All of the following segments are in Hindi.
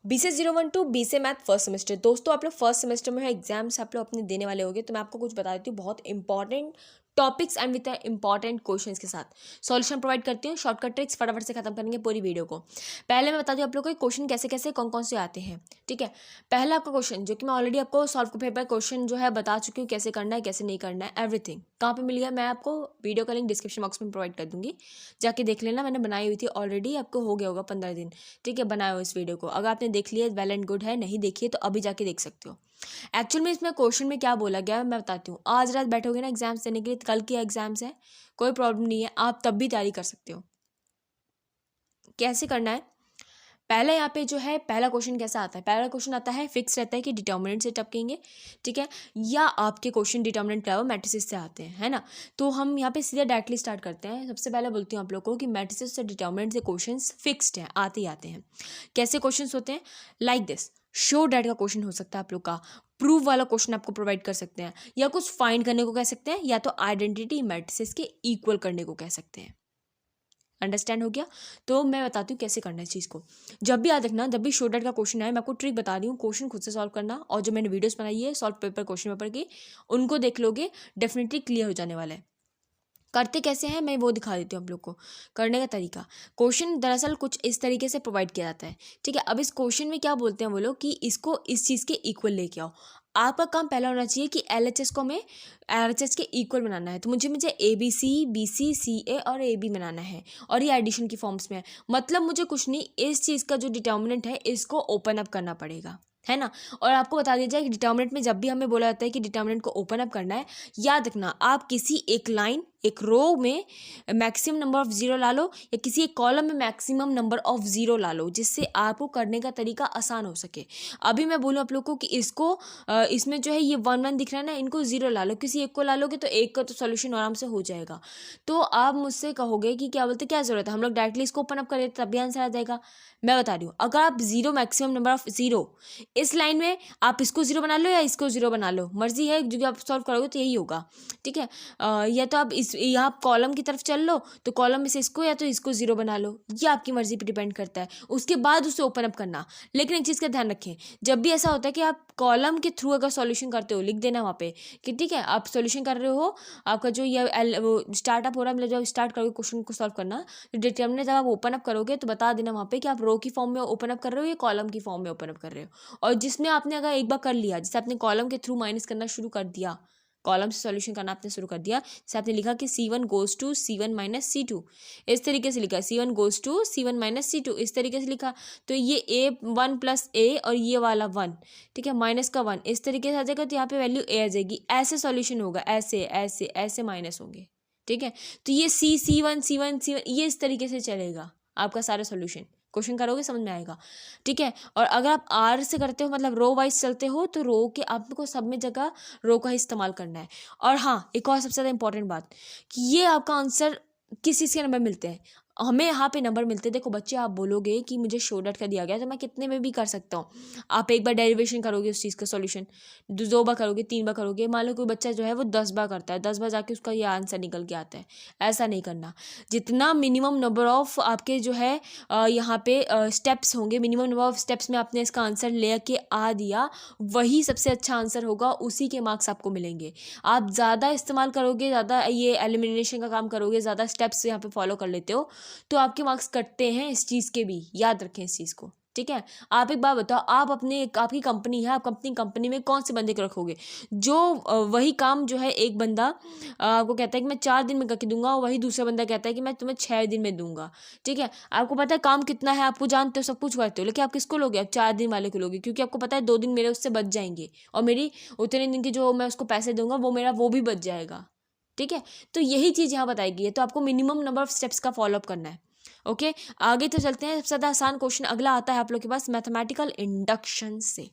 BC 012 BC math first semester. दोस्तों आप लोग फर्स्ट सेमेस्टर में एग्जाम्स आप लोग अपने देने वाले होंगे, तो मैं आपको कुछ बता देती हूँ बहुत important topics and with important questions के साथ सॉल्यूशन प्रोवाइड करती हूँ। शॉर्टकट ट्रिक्स फटाफट से खत्म करेंगे पूरी वीडियो को। पहले मैं बता दूँ आप लोग को क्वेश्चन कैसे कैसे कौन कौन से आते हैं। ठीक है, पहला आपका क्वेश्चन जो कि मैं ऑलरेडी आपको सॉल्व पेपर क्वेश्चन जो है बता चुकी हूँ कैसे करना है कैसे नहीं करना है, एवरीथिंग कहाँ पे मिल गया मैं आपको वीडियो का लिंक डिस्क्रिप्शन बॉक्स में प्रोवाइड कर दूंगी, जाके देख लेना। मैंने बनाई हुई थी ऑलरेडी, आपको हो गया होगा 15 दिन। ठीक है, बनाए हो इस वीडियो को, अगर आपने देख लिया वेल एंड गुड है, नहीं देखिए तो अभी जाके देख सकते हो। एक्चुअल में इसमें क्वेश्चन में क्या बोला गया है मैं बताती हूँ। आज रात बैठोगे ना एग्जाम्स देने के लिए, कल की एग्जाम्स है, कोई प्रॉब्लम नहीं है, आप तब भी तैयारी कर सकते हो। कैसे करना है, पहले यहाँ पे जो है पहला क्वेश्चन कैसा आता है, पहला क्वेश्चन आता है फिक्स रहता है कि डिटर्मिनेंट से टपकेंगे। ठीक है, या आपके क्वेश्चन डिटर्मिनेंट क्या हो मैट्रिसेस से आते हैं, है ना। तो हम यहाँ पे सीधा डायरेक्टली स्टार्ट करते हैं। सबसे पहले बोलती हूँ आप लोगों को कि मैट्रिसेस से डिटर्मिनेंट से क्वेश्चन फिक्स्ड हैं, आते ही आते हैं। कैसे क्वेश्चन होते हैं, लाइक दिस। शो डैट का क्वेश्चन हो सकता है आप लोग का, प्रूव वाला क्वेश्चन आपको प्रोवाइड कर सकते हैं, या कुछ फाइंड करने को कह सकते हैं, या तो आइडेंटिटी मैट्रिसेस के इक्वल करने को कह सकते हैं। अंडरस्टैंड हो गया। तो मैं बताती हूँ कैसे करना है इस चीज़ को। जब भी याद रखना, जब भी शोर्ट का क्वेश्चन आए, मैं आपको ट्रिक बता रही हूँ, क्वेश्चन खुद से सॉल्व करना, और जो मैंने वीडियोस बनाई है सॉल्व पेपर क्वेश्चन पेपर की, उनको देख लोगे, डेफिनेटली क्लियर हो जाने वाला है। करते कैसे हैं मैं वो दिखा देती हूँ आप लोग को। करने का तरीका, क्वेश्चन दरअसल कुछ इस तरीके से प्रोवाइड किया जाता है। ठीक है, अब इस क्वेश्चन में क्या बोलते हैं वो लोग कि इसको इस चीज़ के इक्वल लेके आओ। आपका काम पहला होना चाहिए कि LHS को हमें RHS के इक्वल बनाना है। तो मुझे ABC BC CA और AB बनाना है, और ये एडिशन की फॉर्म्स में है। मतलब मुझे कुछ नहीं, इस चीज़ का जो डिटर्मिनेंट है इसको ओपन अप करना पड़ेगा, है ना। और आपको बता दिया जाए कि डिटर्मिनेंट में जब भी हमें बोला जाता है कि डिटर्मिनेंट को ओपन अप करना है, याद रखना आप किसी एक लाइन एक रो में मैक्सिमम नंबर ऑफ जीरो ला लो, या किसी एक कॉलम में मैक्सिमम नंबर ऑफ जीरो ला लो, जिससे आपको करने का तरीका आसान हो सके। अभी मैं बोलूँ आप लोग को कि इसको इसमें जो है ये 1 1 दिख रहा है ना, इनको जीरो ला लो, किसी एक को ला लोगे तो एक का तो सोल्यूशन आराम से हो जाएगा। तो आप मुझसे कहोगे कि क्या बोलते क्या जरूरत है, हम लोग डायरेक्टली इसको ओपन अप कर देते तब भी आंसर आ जाएगा। मैं बता रही हूँ, अगर आप zero maximum number of zero इस लाइन में, आप इसको जीरो बना लो या इसको जीरो बना लो, मर्जी है, जो आप सॉल्व करोगे तो यही होगा। ठीक है, या तो आप इस यहाँ कॉलम की तरफ चल लो, तो कॉलम में से इसको या तो इसको जीरो बना लो, ये आपकी मर्जी पे डिपेंड करता है। उसके बाद उसे ओपन अप करना। लेकिन एक चीज़ का ध्यान रखें, जब भी ऐसा होता है कि आप कॉलम के थ्रू अगर सॉल्यूशन करते हो, लिख देना वहाँ पे कि ठीक है आप सॉल्यूशन कर रहे हो, आपका जो ये वो स्टार्टअप हो रहा है, मतलब जब स्टार्ट करोगे क्वेश्चन को सॉल्व करना, तो डिटर्मिनेंट जब आप ओपन अप करोगे तो बता देना वहाँ पे कि आप रो की फॉर्म में ओपन अप कर रहे हो या कॉलम की फॉर्म में ओपन अप कर रहे हो। और जिसमें आपने अगर एक बार कर लिया, जैसे आपने कॉलम के थ्रू माइनस करना शुरू कर दिया, कॉलम से सॉल्यूशन करना आपने शुरू कर दिया, जैसे आपने लिखा कि C1 goes to C1 minus C2, इस तरीके से लिखा C1 goes to C1 minus C2, इस तरीके से लिखा, तो ये A1 प्लस A और ये वाला 1, ठीक है, माइनस का 1, इस तरीके से आ जाएगा, तो यहाँ पे वैल्यू A आ जाएगी। ऐसे सॉल्यूशन होगा, ऐसे ऐसे ऐसे माइनस होंगे। ठीक है, तो ये C1 ये इस तरीके से चलेगा आपका सारा सॉल्यूशन। क्वेश्चन करोगे समझ में आएगा। ठीक है, और अगर आप R से करते हो, मतलब रो वाइज चलते हो, तो रो के आपको सब में जगह रो का ही इस्तेमाल करना है। और हाँ, एक और सबसे ज़्यादा इंपॉर्टेंट बात कि ये आपका आंसर किस चीज़ के नंबर मिलते हैं, हमें यहाँ पे नंबर मिलते हैं। देखो बच्चे, आप बोलोगे कि मुझे शो डॉट का दिया गया तो मैं कितने में भी कर सकता हूँ। आप एक बार डेरिवेशन करोगे उस चीज़ का सॉल्यूशन, 2 बार करोगे, 3 बार करोगे, मान लो कोई बच्चा जो है वो 10 बार करता है, 10 बार जाके उसका ये आंसर निकल के आता है। ऐसा नहीं करना। जितना मिनिमम नंबर ऑफ आपके जो है यहाँ पे स्टेप्स होंगे, मिनिमम नंबर ऑफ स्टेप्स में आपने इसका आंसर ले के आ दिया, वही सबसे अच्छा आंसर होगा, उसी के मार्क्स आपको मिलेंगे। आप ज़्यादा इस्तेमाल करोगे, ज़्यादा ये एलिमिनेशन का काम करोगे, ज़्यादा स्टेप्स यहाँ पे फॉलो कर लेते हो, तो आपके मार्क्स कटते हैं इस चीज़ के भी, याद रखें इस चीज़ को। ठीक है, आप एक बात बताओ, आप अपने आपकी कंपनी है, आप अपनी कंपनी में कौन से बंदे को रखोगे जो वही काम जो है एक बंदा आपको कहता है कि मैं 4 दिन में करके दूंगा, और वही दूसरा बंदा कहता है कि मैं तुम्हें 6 दिन में दूंगा। ठीक है, आपको पता है काम कितना है, आपको जानते हो, सब कुछ करते हो, लेकिन आप किसको लोगे, आप 4 दिन वाले को लोगे, क्योंकि आपको पता है 2 दिन मेरे उससे बच जाएंगे, और मेरी उतने दिन की जो मैं उसको पैसे दूंगा वो भी बच जाएगा। ठीक है, तो यही चीज़ यहाँ बताई गई है। तो आपको मिनिमम नंबर ऑफ स्टेप्स का फॉलोअप करना है। ओके, आगे तो चलते हैं। सबसे ज़्यादा आसान क्वेश्चन अगला आता है आप लोग के पास मैथमेटिकल इंडक्शन से।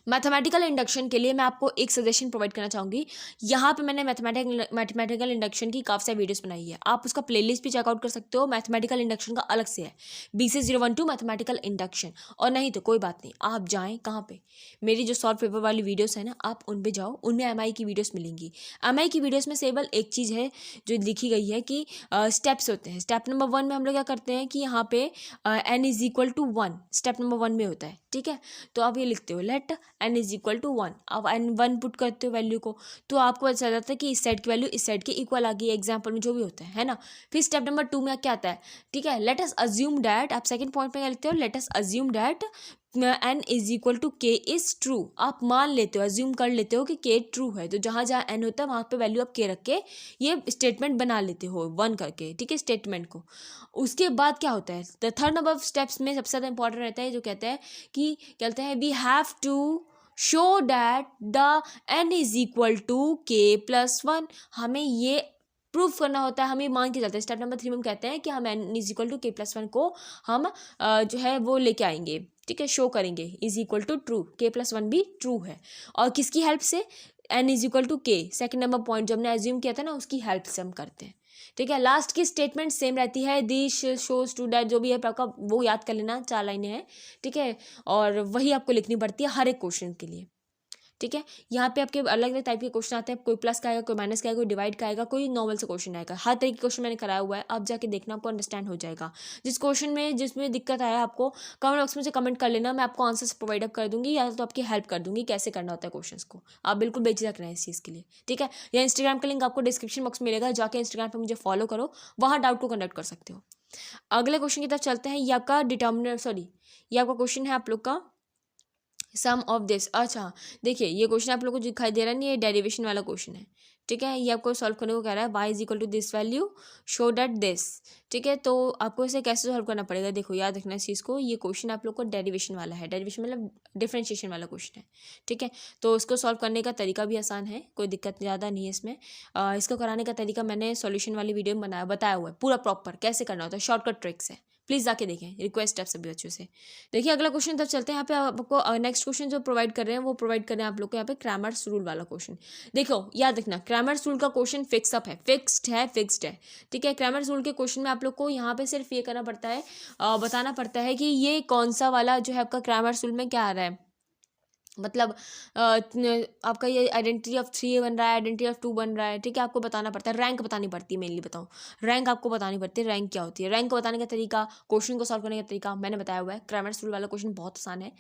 मैथमेटिकल इंडक्शन के लिए मैं आपको एक सजेशन प्रोवाइड करना चाहूँगी। यहाँ पे मैंने मैथमेटिकल इंडक्शन की काफ़ी सारी वीडियोस बनाई है, आप उसका प्लेलिस्ट भी चेकआउट कर सकते हो। मैथमेटिकल इंडक्शन का अलग से है, BC012 मैथमेटिकल इंडक्शन। और नहीं तो कोई बात नहीं, आप जाएँ कहाँ पे, मेरी जो सॉल्व पेपर वाली वीडियोस है ना, आप उन पर जाओ, उनमें MI की वीडियोस मिलेंगी। MI की वीडियोस में केवल एक चीज़ है जो लिखी गई है कि स्टेप्स होते हैं। स्टेप नंबर 1 में हम लोग क्या करते हैं कि यहाँ पे n is equal to 1 step number 1 में होता है, ठीक है। तो आप ये लिखते हो let n is equal to 1, अब n 1 पुट करते हो वैल्यू को, तो आपको पता चल जाता है कि इस साइड की वैल्यू इस साइड के इक्वल आ गई, एग्जाम्पल में जो भी होता है ना। फिर स्टेप नंबर 2 में क्या आता है, ठीक है, लेट अस अज्यूम डैट, आप सेकंड पॉइंट में क्या लिखते हो, let us assume that n is equal to k is true. आप मान लेते हो, अज्यूम कर लेते हो कि k ट्रू है, तो जहाँ जहाँ n होता है वहाँ पे वैल्यू आप k रख के ये स्टेटमेंट बना लेते हो 1 करके, ठीक है, स्टेटमेंट को। उसके बाद क्या होता है, the third number of steps में सबसे ज़्यादा इंपॉर्टेंट रहता है जो कहते हैं कि कहते हैं we have to show that the n is equal to k+1। हमें ये प्रूफ करना होता है, हमें मान के चलते हैं। स्टेप नंबर 3 में हम कहते हैं कि हम n is equal to k+1 को हम जो है वो लेके आएंगे, ठीक है, शो करेंगे is equal to true, k+1 भी ट्रू है। और किसकी हेल्प से, n is equal to k, second number point जो हमने एज्यूम किया था ना, उसकी हेल्प से हम करते हैं, ठीक है। लास्ट की स्टेटमेंट सेम रहती है, दिस शोज टू डैट, जो भी है आपका वो याद कर लेना, 4 लाइनें हैं, ठीक है, और वही आपको लिखनी पड़ती है हर एक क्वेश्चन के लिए, ठीक है। यहाँ पे आपके अलग अलग टाइप के क्वेश्चन आते हैं, कोई प्लस का आएगा, कोई माइनस का आएगा, कोई डिवाइड का आएगा, कोई नॉर्मल से क्वेश्चन आएगा। हर तरीके के क्वेश्चन मैंने कराया हुआ है, आप जाके देखना, आपको अंडरस्टैंड हो जाएगा। जिस क्वेश्चन में जिसमें दिक्कत आया आपको कमेंट बॉक्स में से कमेंट कर लेना, मैं आपको आंसर्स प्रोवाइड अप कर दूंगी या तो आपकी हेल्प कर दूंगी कैसे करना होता है क्वेश्चन को। आप बिल्कुल बेझिझक रहें इस चीज़ के लिए, ठीक है। या इंस्टाग्राम का लिंक आपको डिस्क्रिप्शन बॉक्स में मिलेगा, जाके इंस्टाग्राम पर मुझे फॉलो करो, वहाँ डाउट को कंडक्ट कर सकते हो। अगले क्वेश्चन की तरफ चलते हैं। ये आपका ये आपका क्वेश्चन है आप लोग का सम ऑफ दिस। अच्छा देखिए, ये क्वेश्चन आप लोग को दिखाई दे रहा नहीं, ये डेरिवेशन वाला क्वेश्चन है, ठीक है। ये आपको सॉल्व करने को कह रहा है, y is equal to this value show that this, ठीक है। तो आपको इसे कैसे सॉल्व करना पड़ेगा, देखो याद रखना इस चीज़ को, ये क्वेश्चन आप लोग को डेरिवेशन वाला है, डेरिवेशन मतलब डिफरेंशिएशन वाला क्वेश्चन है, ठीक है। तो इसको सॉल्व करने का तरीका भी आसान है, कोई दिक्कत ज़्यादा नहीं है इसमें। इसको कराने का तरीका मैंने सॉल्यूशन वाली वीडियो में बताया हुआ है, पूरा प्रॉपर कैसे करना होता है, शॉर्टकट ट्रिक्स है, प्लीज़ जाके देखें, रिक्वेस्ट है सभी बच्चों से। देखिए अगला क्वेश्चन तब चलते हैं, यहाँ पे आपको नेक्स्ट क्वेश्चन जो प्रोवाइड कर रहे हैं वो प्रोवाइड कर रहे हैं आप लोग को यहाँ पे क्रैमर्स रूल वाला क्वेश्चन। देखो याद रखना, क्रैमर्स रूल का क्वेश्चन फिक्सअप है, फिक्स्ड है, ठीक है। क्रैमर्स रूल के क्वेश्चन में आप लोग को यहाँ पे सिर्फ ये करना पड़ता है, बताना पड़ता है कि ये कौन सा वाला जो है आपका क्रैमर्स रूल में क्या आ रहा है, मतलब आपका ये आइडेंटिटी ऑफ 3 बन रहा है, आइडेंटिटी ऑफ 2 बन रहा है, ठीक है। आपको बताना पड़ता है, रैंक बतानी पड़ती है, मेनली बताऊँ रैंक आपको बतानी पड़ती है, रैंक क्या होती है। रैंक को बताने का तरीका, क्वेश्चन को सॉल्व करने का तरीका मैंने बताया हुआ है। क्रैमर्स रूल वाला क्वेश्चन बहुत आसान है,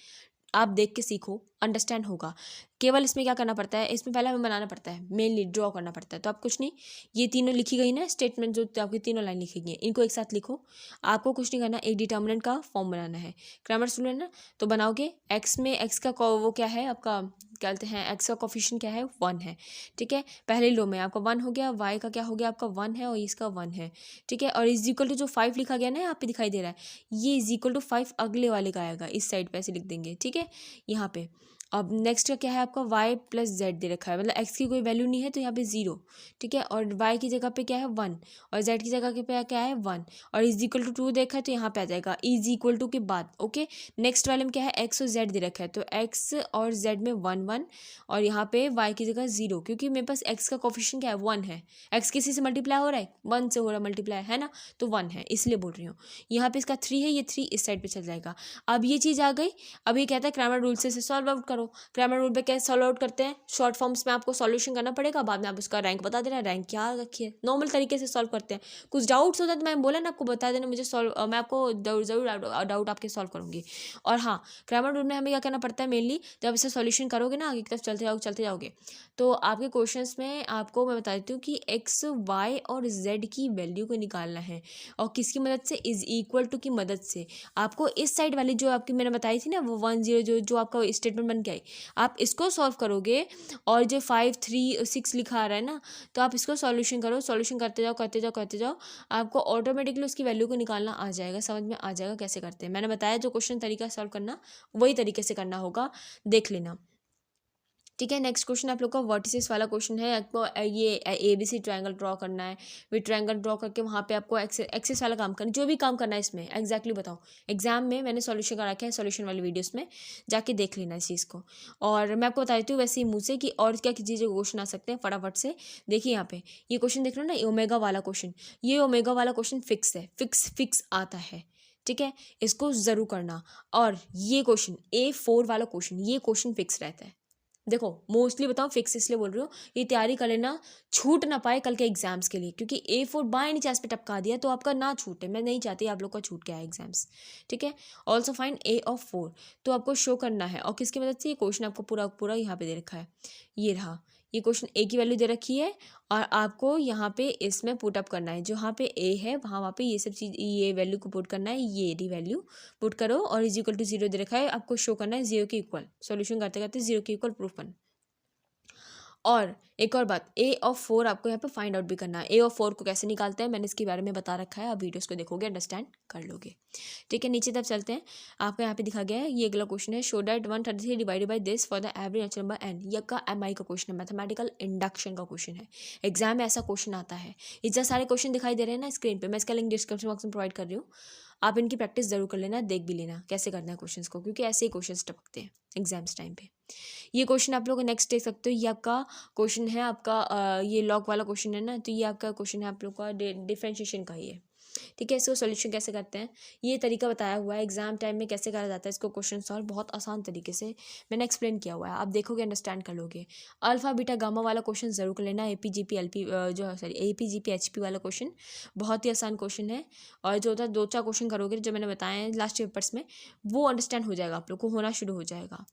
आप देख के सीखो, अंडरस्टैंड होगा। केवल इसमें क्या करना पड़ता है, इसमें पहले हमें बनाना पड़ता है, मेनली ड्रॉ करना पड़ता है। तो आप कुछ नहीं, ये तीनों लिखी गई ना स्टेटमेंट, जो आपकी तीनों लाइन लिखी गई हैं, इनको एक साथ लिखो। आपको कुछ नहीं करना, एक डिटर्मिनेंट का फॉर्म बनाना है, क्रैमर्स रूल है ना, तो बनाओगे। एक्स में एक्स का वो क्या है आपका, क्या कहते हैं, एक्स का कोफिशिएंट क्या है, 1 है, ठीक है। पहले लो में आपका 1 हो गया, वाई का क्या हो गया आपका 1 है, और इसका 1 है, ठीक है। और इज इक्वल टू जो 5 लिखा गया ना यहाँ पे दिखाई दे रहा है, ये इज इक्वल टू 5 अगले वाले का आएगा, इस साइड पे ऐसे लिख देंगे, ठीक है, यहाँ पे। अब नेक्स्ट का क्या है आपका, y प्लस जेड दे रखा है, मतलब x की कोई वैल्यू नहीं है तो यहाँ पे 0, ठीक है। और y की जगह पे क्या है 1, और z की जगह पे क्या है 1, और इज इक्वल टू 2 देखा है तो यहाँ पे आ जाएगा इज इक्वल टू के बाद, ओके। नेक्स्ट वाले में क्या है, x और z दे रखा है, तो x और z में 1 1, और यहाँ पे y की जगह 0, क्योंकि मेरे पास x का कोफिशिएंट क्या है 1 है, x किसी से मल्टीप्लाई हो रहा है, 1 से हो रहा है मल्टीप्लाई, है ना, तो 1 है, इसलिए बोल रही हूँ। यहाँ पे इसका 3 है, ये 3 इस साइड पे चल जाएगा। अब ये चीज़ आ गई, अब ये कहता है क्रैमर रूल से सॉल्व आउट करो। क्रैमर रूल पे कैसे सॉल्व आउट करते हैं, शॉर्ट फॉर्म्स में आपको सॉल्यूशन करना पड़ेगा, बाद में आप उसका रैंक बता देना, रैंक क्या रखिए, नॉर्मल तरीके से सॉल्व करते हैं। कुछ डाउट्स हो जाए तो मैं बोला ना आपको बता देना, मुझे सॉल्व, मैं आपको ज़रूर डाउट आपके सॉल्व करूँगी। और हाँ, क्रैमर रूल में हमें क्या करना पड़ता है, मेनली जब इसे सॉल्यूशन करोगे ना, आगे की तरफ चलते जाओगे तो आपके क्वेश्चंस में आपको मैं बता देती हूँ कि एक्स वाई और जेड की वैल्यू को निकालना है, और किसकी मदद से, इज इक्वल टू की मदद से। आपको इस साइड वाली जो आपकी मैंने बताई थी ना, वो 1 0 जो आपका स्टेटमेंट बन के आई, आप इसको सॉल्व करोगे, और जो 5 3 6 लिखा आ रहा है ना, तो आप इसको सॉल्यूशन करो, सॉल्यूशन करते जाओ, आपको ऑटोमेटिकली उसकी वैल्यू को निकालना आ जाएगा, समझ में आ जाएगा कैसे करते हैं। मैंने बताया जो क्वेश्चन तरीका सॉल्व करना, वही तरीके से करना होगा, देख लेना, ठीक है। नेक्स्ट क्वेश्चन आप लोग का वर्टिसेस वाला क्वेश्चन है। आपको ये ABC ट्रायंगल ड्रॉ करना है। विद ट्रायंगल ड्रॉ करके वहाँ पे आपको एक्सेस वाला काम करना, जो भी काम करना है इसमें एग्जैक्टली बताओ। एग्जाम में मैंने सॉल्यूशन का रखा है, सॉल्यूशन वाली वीडियोस में जाके देख लेना इस चीज़ को। और मैं आपको बता देती हूँ वैसे ही मुँह से कि और क्या चीज़ें क्वेश्चन आ सकते हैं फटाफट से। देखिए यहाँ पे ये क्वेश्चन देख लो ना, ओमेगा वाला क्वेश्चन। ये ओमेगा वाला क्वेश्चन फिक्स है, फिक्स आता है। ठीक है, इसको ज़रूर करना। और ये क्वेश्चन A4 वाला क्वेश्चन, ये क्वेश्चन फिक्स रहता है। देखो मोस्टली बताओ फिक्स इसलिए बोल रही हूँ, ये तैयारी कर लेना, छूट ना पाए कल के एग्जाम्स के लिए, क्योंकि A4 बाय एनी चांस पे टपका दिया तो आपका ना छूटे। मैं नहीं चाहती आप लोग का छूट के आए एग्जाम्स। ठीक है। ऑल्सो फाइंड A4, तो आपको शो करना है। और किसकी मदद से? ये क्वेश्चन आपको पूरा यहाँ पे दे रखा है, ये रहा। ये क्वेश्चन A की वैल्यू दे रखी है और आपको यहाँ पे इसमें पुट अप करना है। जहाँ पे A है वहाँ पे ये सब चीज़, ये वैल्यू को पुट करना है, ये डी वैल्यू पुट करो और इज इक्वल टू 0 दे रखा है, आपको शो करना है 0 के इक्वल। सॉल्यूशन करते करते 0 के इक्वल प्रूफ करना। और एक और बात, A4 आपको यहाँ पे फाइंड आउट भी करना है। A4 को कैसे निकालते हैं मैंने इसके बारे में बता रखा है, आप वीडियोस को देखोगे अंडरस्टैंड कर लोगे। ठीक है, नीचे तब चलते हैं। आपको यहाँ पे दिखा गया है, ये अगला क्वेश्चन है। Show that 133 divided by this for the average natural number n। ये का MI का क्वेश्चन है, मैथमेटिकल इंडक्शन का क्वेश्चन है। एग्जाम में ऐसा क्वेश्चन आता है। इतना सारे क्वेश्चन दिखाई दे रहे हैं ना स्क्रीन पर, मैं इसका लिंक डिस्क्रिप्शन बॉक्स में प्रोवाइड कर रही हूँ। आप इनकी प्रैक्टिस जरूर कर लेना, देख भी लेना कैसे करना है क्वेश्चंस को, क्योंकि ऐसे ही क्वेश्चंस टपकते हैं एग्जाम्स टाइम पे। ये क्वेश्चन आप लोग नेक्स्ट देख सकते हो। ये आपका क्वेश्चन है, आपका ये लॉग वाला क्वेश्चन है ना, तो ये आपका क्वेश्चन है आप लोग का डिफरेंशिएशन का ही है। ठीक है, इसको सॉल्यूशन कैसे करते हैं ये तरीका बताया हुआ है। एग्जाम टाइम में कैसे करा जाता है इसको क्वेश्चन सॉल्व, बहुत आसान तरीके से मैंने एक्सप्लेन किया हुआ है। आप देखोगे अंडरस्टैंड कर लोगे। अल्फा बीटा गामा वाला क्वेश्चन जरूर कर लेना। APGP LP APGP HP वाला क्वेश्चन बहुत ही आसान क्वेश्चन है। और जो होता है 2-4 क्वेश्चन करोगे जो मैंने बताए हैं लास्ट पेपर्स में, वो अंडरस्टैंड हो जाएगा, आप लोग को होना शुरू हो जाएगा।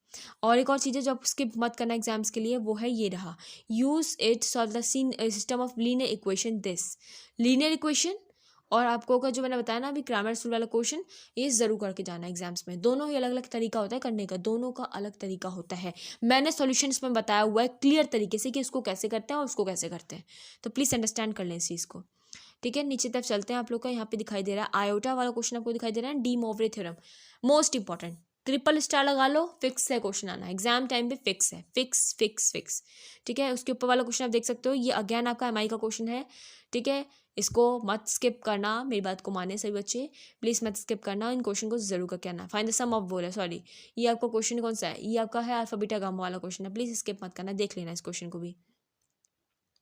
और एक और चीज़ है जो आप स्किप मत करना एग्जाम्स के लिए, वो है ये रहा, use it solve the system of linear equation. This linear equation और आपको का जो मैंने बताया ना अभी ग्रामर स्कूल वाला क्वेश्चन, ये ज़रूर करके जाना एग्जाम्स में। दोनों ही अलग अलग तरीका होता है करने का, दोनों का अलग तरीका होता है। मैंने सॉल्यूशन इसमें बताया हुआ है क्लियर तरीके से कि इसको कैसे करते हैं और उसको कैसे करते हैं, तो प्लीज़ अंडरस्टैंड कर लें इस चीज़ को। ठीक है, नीचे तरफ चलते हैं। आप लोग का यहाँ पे दिखाई दे रहा है आयोटा वाला क्वेश्चन, आपको दिखाई दे रहा है de Moivre theorem, most important. Triple star लगा लो, फिक्स है क्वेश्चन आना एग्जाम टाइम पे, फिक्स है, फिक्स फिक्स फिक्स। ठीक है, उसके ऊपर वाला क्वेश्चन आप देख सकते हो, ये अगेन आपका MI का क्वेश्चन है। ठीक है, इसको मत स्किप करना, मेरी बात को माने सभी बच्चे, प्लीज़ मत स्किप करना, इन क्वेश्चन को जरूर करके आना। फाइंड द सम ऑफ बोल है, सॉरी ये आपका क्वेश्चन कौन सा है, ये आपका है अल्फा बीटा गामा वाला क्वेश्चन है, प्लीज़ स्किप मत करना, देख लेना इस क्वेश्चन को भी।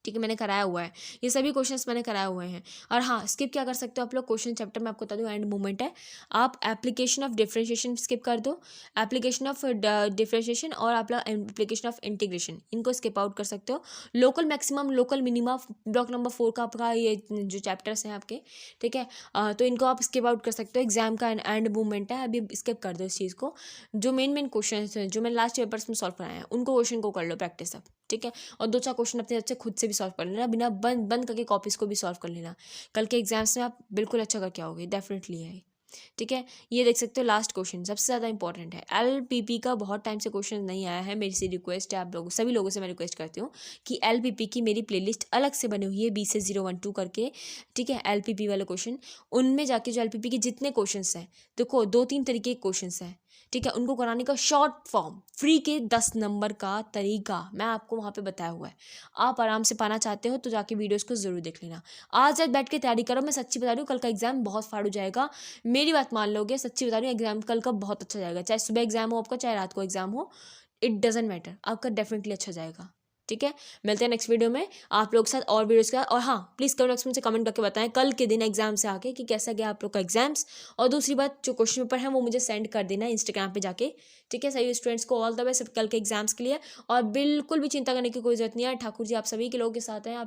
ठीक है, मैंने कराया हुआ है, ये सभी क्वेश्चंस मैंने कराए हुए हैं। और हाँ, स्किप क्या कर सकते हो आप लोग, क्वेश्चन चैप्टर में आपको बता दूँ एंड मूवमेंट है, आप एप्लीकेशन ऑफ डिफरेंशिएशन स्किप कर दो, एप्लीकेशन ऑफ डिफरेंशिएशन और आप लोग एप्लीकेशन ऑफ इंटीग्रेशन, इनको स्किप आउट कर सकते हो। Local maximum local minima block number 4 का आपका ये जो चैप्टर्स हैं आपके, ठीक है, तो इनको आप स्किप आउट कर सकते हो। एग्जाम का एंड मूवमेंट है, अभी स्किप कर दो इस चीज़ को। जो मेन क्वेश्चन हैं जो मैंने लास्ट पेपर्स में सॉल्व कराए हैं, उनको क्वेश्चन को कर लो प्रैक्टिस अब। ठीक है, और 2-4 क्वेश्चन अपने अच्छे खुद से भी सॉल्व कर लेना, बिना बंद करके कॉपीज को भी सॉल्व कर लेना, कल के एग्जाम्स में आप बिल्कुल अच्छा करके आओगे, डेफिनेटली है। ठीक है, ये देख सकते हो लास्ट क्वेश्चन सबसे ज़्यादा इंपॉर्टेंट है। LPP का बहुत टाइम से क्वेश्चन नहीं आया है, मेरी से रिक्वेस्ट है, आप लोगों सभी लोगों से मैं रिक्वेस्ट करती हूँ कि LPP की मेरी प्लेलिस्ट अलग से बनी हुई है, B से 012 करके। ठीक है, LPP वाले क्वेश्चन, उनमें जाके जो LPP के जितने क्वेश्चन हैं, देखो 2-3 तरीके के क्वेश्चन हैं। ठीक है, उनको कराने का शॉर्ट फॉर्म फ्री के 10 नंबर का तरीका मैं आपको वहाँ पे बताया हुआ है। आप आराम से पाना चाहते हो तो जाके वीडियोस को ज़रूर देख लेना। आज बैठ के तैयारी करो, मैं सच्ची बता रही हूँ, कल का एग्जाम बहुत फाड़ हो जाएगा, मेरी बात मान लोगे, सच्ची बता रही हूँ, एग्जाम कल का बहुत अच्छा जाएगा। चाहे सुबह एग्जाम हो आपका, चाहे रात को एग्जाम हो, इट डजेंट मैटर, आपका डेफिनेटली अच्छा जाएगा। ठीक है, मिलते हैं नेक्स्ट वीडियो में आप लोग के साथ और वीडियोस के साथ। और हाँ, प्लीज़ कमेंट बॉक्स में से कमेंट करके बताएं कल के दिन एग्जाम से आके कि कैसा गया आप लोग का एग्जाम्स। और दूसरी बात, जो क्वेश्चन पेपर है वो मुझे सेंड कर देना इंस्टाग्राम पे जाके। ठीक है, सभी स्टूडेंट्स को ऑल द बेस्ट कल के एग्जाम्स के लिए, और बिल्कुल भी चिंता करने की कोई जरूरत नहीं है, ठाकुर जी आप सभी के लोगों के साथ हैं। आप